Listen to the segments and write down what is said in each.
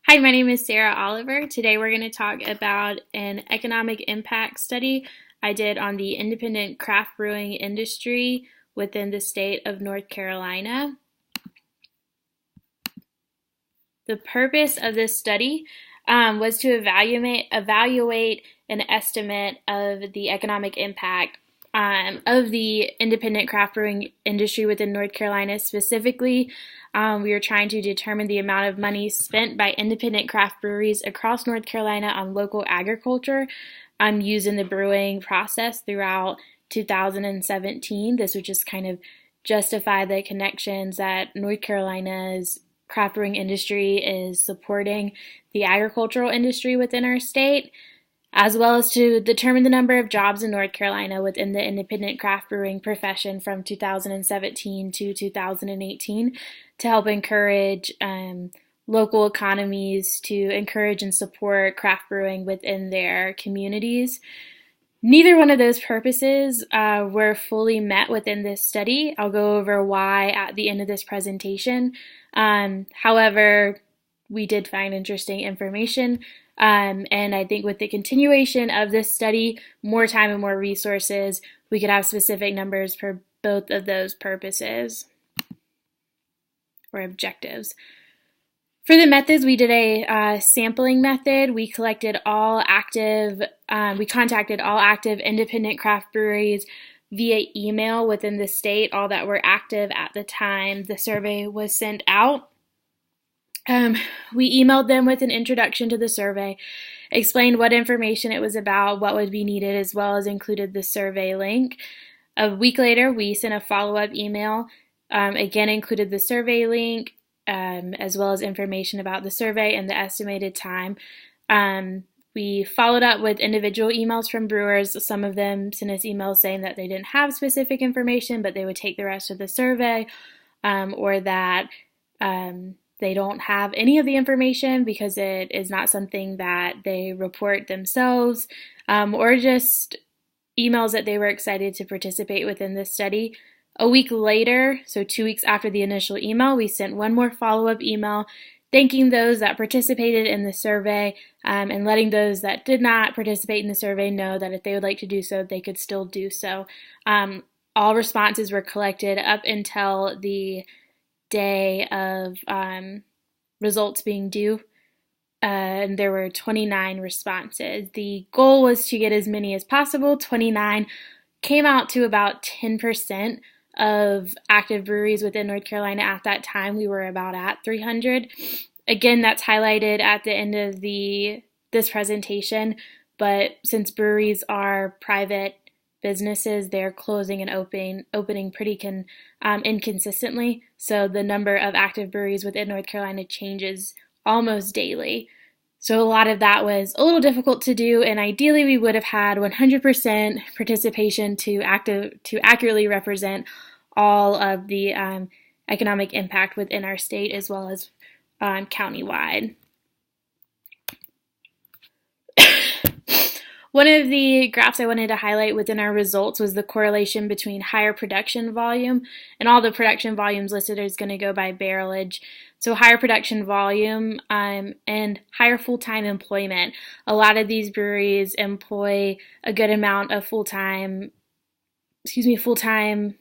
Hi, my name is Sarah Oliver. Today we're going to talk about an economic impact study I did on the independent craft brewing industry within the state of North Carolina. The purpose of this study was to evaluate an estimate of the economic impact of the independent craft brewing industry within North Carolina. Specifically, we were trying to determine the amount of money spent by independent craft breweries across North Carolina on local agriculture used in the brewing process throughout 2017. This would just kind of justify the connections that North Carolina's craft brewing industry is supporting the agricultural industry within our state, as well as to determine the number of jobs in North Carolina within the independent craft brewing profession from 2017 to 2018 to help encourage local economies to encourage and support craft brewing within their communities. Neither one of those purposes were fully met within this study. I'll go over why at the end of this presentation. However, we did find interesting information, and I think with the continuation of this study, more time and more resources, we could have specific numbers for both of those purposes or objectives. For the methods, we did a sampling method. We contacted all active independent craft breweries via email within the state, all that were active at the time the survey was sent out. We emailed them with an introduction to the survey, explained what information it was about, what would be needed, as well as included the survey link. A week later, we sent a follow-up email, again included the survey link, as well as information about the survey and the estimated time. We followed up with individual emails from brewers. Some of them sent us emails saying that they didn't have specific information, but they would take the rest of the survey, or that they don't have any of the information because it is not something that they report themselves, or just emails that they were excited to participate within this study. A week later, so 2 weeks after the initial email, we sent one more follow-up email thanking those that participated in the survey, and letting those that did not participate in the survey know that if they would like to do so, they could still do so. All responses were collected up until the day of results being due, and there were 29 responses. The goal was to get as many as possible. 29 came out to about 10% of active breweries within North Carolina at that time. We were about at 300. Again, that's highlighted at the end of this presentation, but since breweries are private businesses, they're closing and opening pretty inconsistently, so the number of active breweries within North Carolina changes almost daily. So a lot of that was a little difficult to do, and ideally we would have had 100% participation to accurately represent all of the economic impact within our state as well as countywide. One of the graphs I wanted to highlight within our results was the correlation between higher production volume, and all the production volumes listed is going to go by barrelage. So higher production volume and higher full-time employment. A lot of these breweries employ a good amount of full-time employees,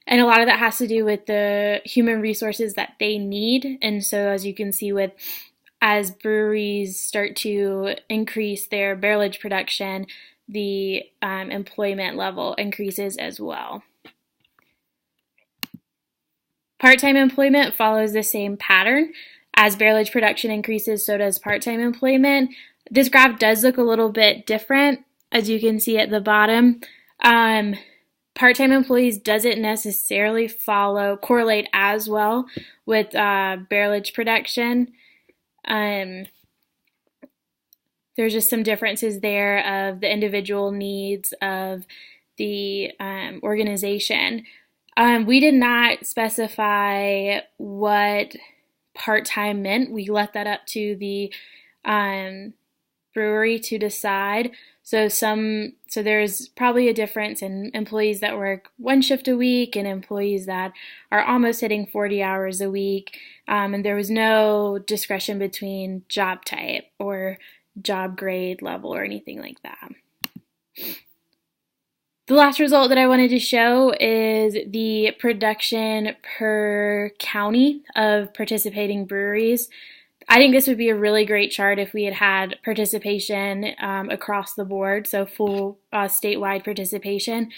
and a lot of that has to do with the human resources that they need. And so as you can see, as breweries start to increase their barrelage production, the employment level increases as well. Part-time employment follows the same pattern. As barrelage production increases, so does part-time employment. This graph does look a little bit different, as you can see at the bottom. Part-time employees doesn't necessarily correlate as well with barrelage production. There's just some differences there of the individual needs of the organization. We did not specify what part-time meant. We left that up to the brewery to decide. So there's probably a difference in employees that work one shift a week and employees that are almost hitting 40 hours a week. And there was no discretion between job type or job grade level or anything like that. The last result that I wanted to show is the production per county of participating breweries. I think this would be a really great chart if we had had participation across the board, so full statewide participation,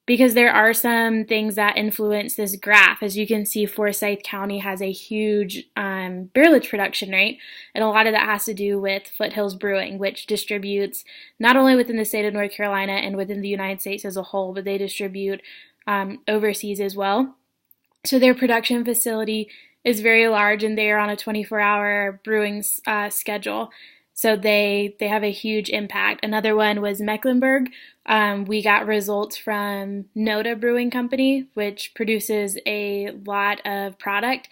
because there are some things that influence this graph. As you can see, Forsyth County has a huge barrelage production rate, and a lot of that has to do with Foothills Brewing, which distributes not only within the state of North Carolina and within the United States as a whole, but they distribute overseas as well. So their production facility is very large, and they are on a 24-hour brewing schedule. So they have a huge impact. Another one was Mecklenburg. We got results from Noda Brewing Company, which produces a lot of product.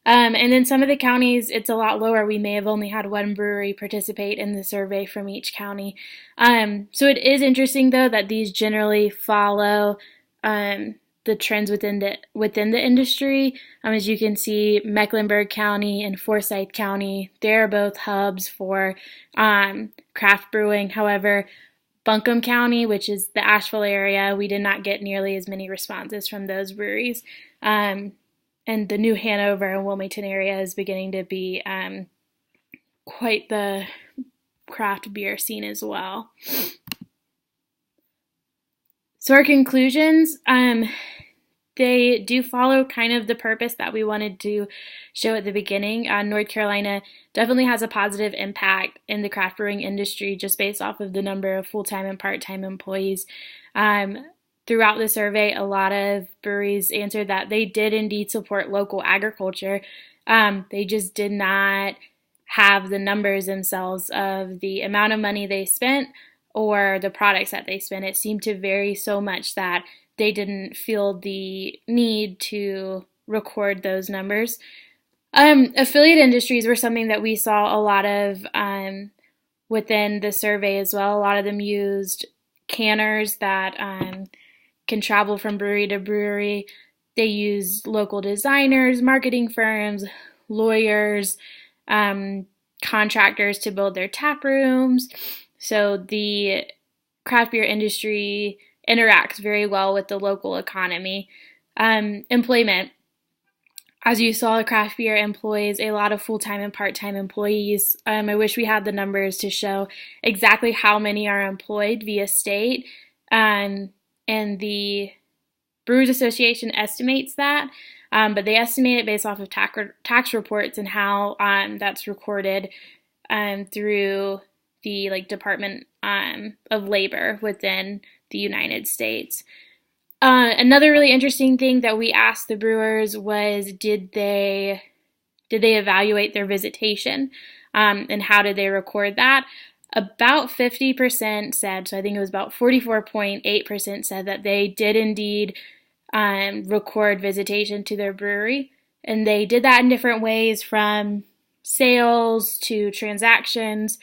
And then some of the counties, it's a lot lower. We may have only had one brewery participate in the survey from each county. So it is interesting, though, that these generally follow the trends within the industry. As you can see, Mecklenburg County and Forsyth County, they're both hubs for craft brewing. However, Buncombe County, which is the Asheville area, we did not get nearly as many responses from those breweries. And the New Hanover and Wilmington area is beginning to be quite the craft beer scene as well. So our conclusions, they do follow kind of the purpose that we wanted to show at the beginning. North Carolina definitely has a positive impact in the craft brewing industry just based off of the number of full-time and part-time employees. Throughout the survey, a lot of breweries answered that they did indeed support local agriculture. They just did not have the numbers themselves of the amount of money they spent or the products that they spent. It seemed to vary so much that they didn't feel the need to record those numbers. Affiliate industries were something that we saw a lot of within the survey as well. A lot of them used canners that can travel from brewery to brewery. They used local designers, marketing firms, lawyers, contractors to build their tap rooms. So the craft beer industry interacts very well with the local economy. Employment. As you saw, craft beer employs a lot of full-time and part-time employees. I wish we had the numbers to show exactly how many are employed via state. And the Brewers Association estimates that, but they estimate it based off of tax reports and how that's recorded through the Department of Labor within the United States. Another really interesting thing that we asked the brewers was, did they evaluate their visitation, and how did they record that? About 50% said, so I think it was about 44.8% said that they did indeed record visitation to their brewery, and they did that in different ways, from sales to transactions.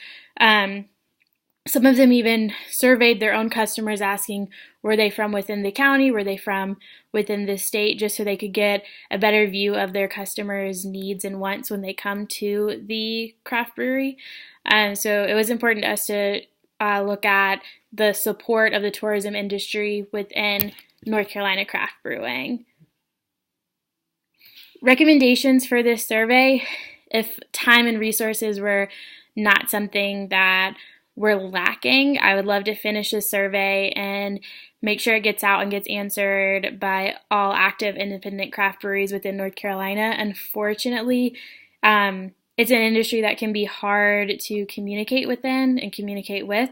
Some of them even surveyed their own customers, asking, were they from within the county, were they from within the state, just so they could get a better view of their customers' needs and wants when they come to the craft brewery. So it was important to us to look at the support of the tourism industry within North Carolina craft brewing. Recommendations for this survey: if time and resources were not something that we're lacking, I would love to finish this survey and make sure it gets out and gets answered by all active independent craft breweries within North Carolina. Unfortunately, it's an industry that can be hard to communicate within and communicate with.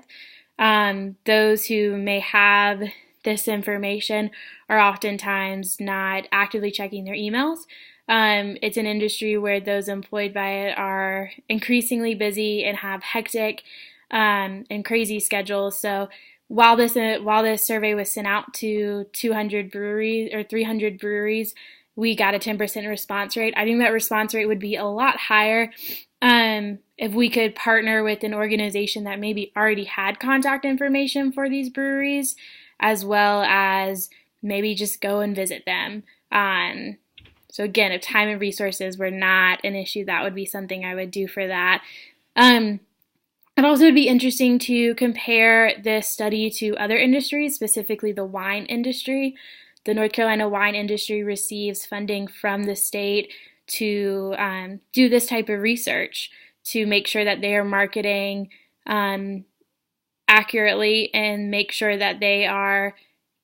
Those who may have this information are oftentimes not actively checking their emails. It's an industry where those employed by it are increasingly busy and have hectic and crazy schedules. So while this survey was sent out to 200 breweries or 300 breweries, we got a 10% response rate. I think that response rate would be a lot higher if we could partner with an organization that maybe already had contact information for these breweries, as well as maybe just go and visit them. So again, if time and resources were not an issue, that would be something I would do for that. It also would be interesting to compare this study to other industries, specifically the wine industry. The North Carolina wine industry receives funding from the state to do this type of research to make sure that they are marketing accurately and make sure that they are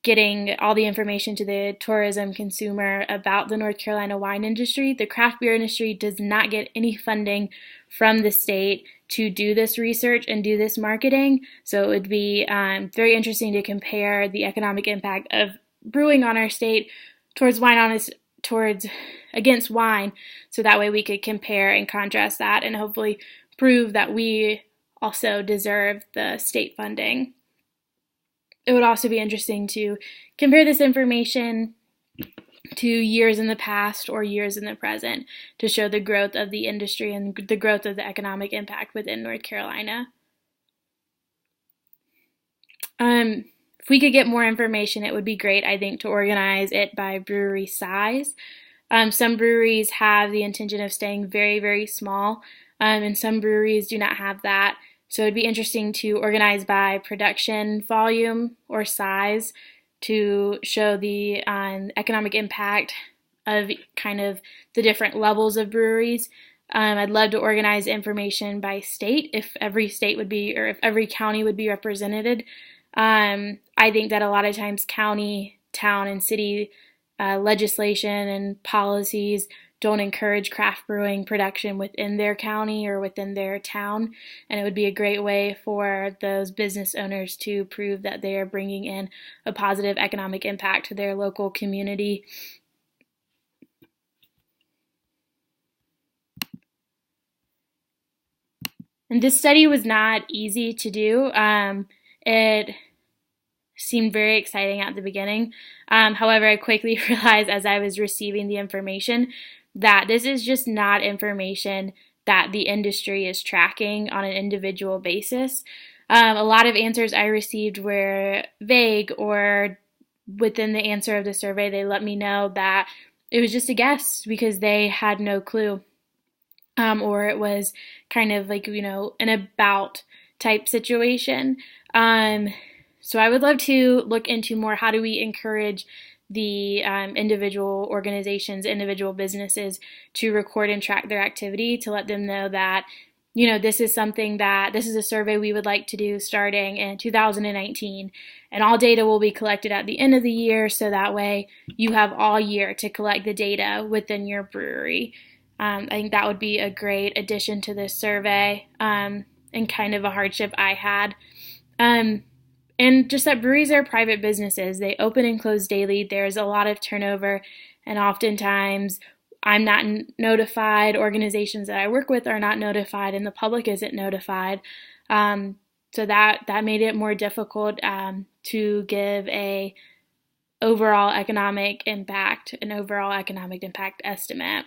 getting all the information to the tourism consumer about the North Carolina wine industry. The craft beer industry does not get any funding from the state to do this research and do this marketing. So it would be very interesting to compare the economic impact of brewing on our state towards against wine, so that way we could compare and contrast that and hopefully prove that we also deserve the state funding. It would also be interesting to compare this information to years in the past or years in the present to show the growth of the industry and the growth of the economic impact within North Carolina. If we could get more information, it would be great, I think, to organize it by brewery size. Some breweries have the intention of staying very, very small, and some breweries do not have that. So it'd be interesting to organize by production volume or size to show the economic impact of kind of the different levels of breweries. I'd love to organize information by state if every state would be, or if every county would be represented. I think that a lot of times county, town, and city legislation and policies don't encourage craft brewing production within their county or within their town, and it would be a great way for those business owners to prove that they are bringing in a positive economic impact to their local community. And this study was not easy to do. It seemed very exciting at the beginning. However, I quickly realized as I was receiving the information that this is just not information that the industry is tracking on an individual basis. A lot of answers I received were vague, or within the answer of the survey, they let me know that it was just a guess because they had no clue. Or it was kind of like, an about type situation. So I would love to look into more, how do we encourage the individual organizations, individual businesses to record and track their activity, to let them know that, this is a survey we would like to do starting in 2019, and all data will be collected at the end of the year, so that way you have all year to collect the data within your brewery. I think that would be a great addition to this survey, and kind of a hardship I had. And just that breweries are private businesses. They open and close daily. There's a lot of turnover, and oftentimes I'm not notified. Organizations that I work with are not notified, and the public isn't notified. So that made it more difficult to give an overall economic impact estimate.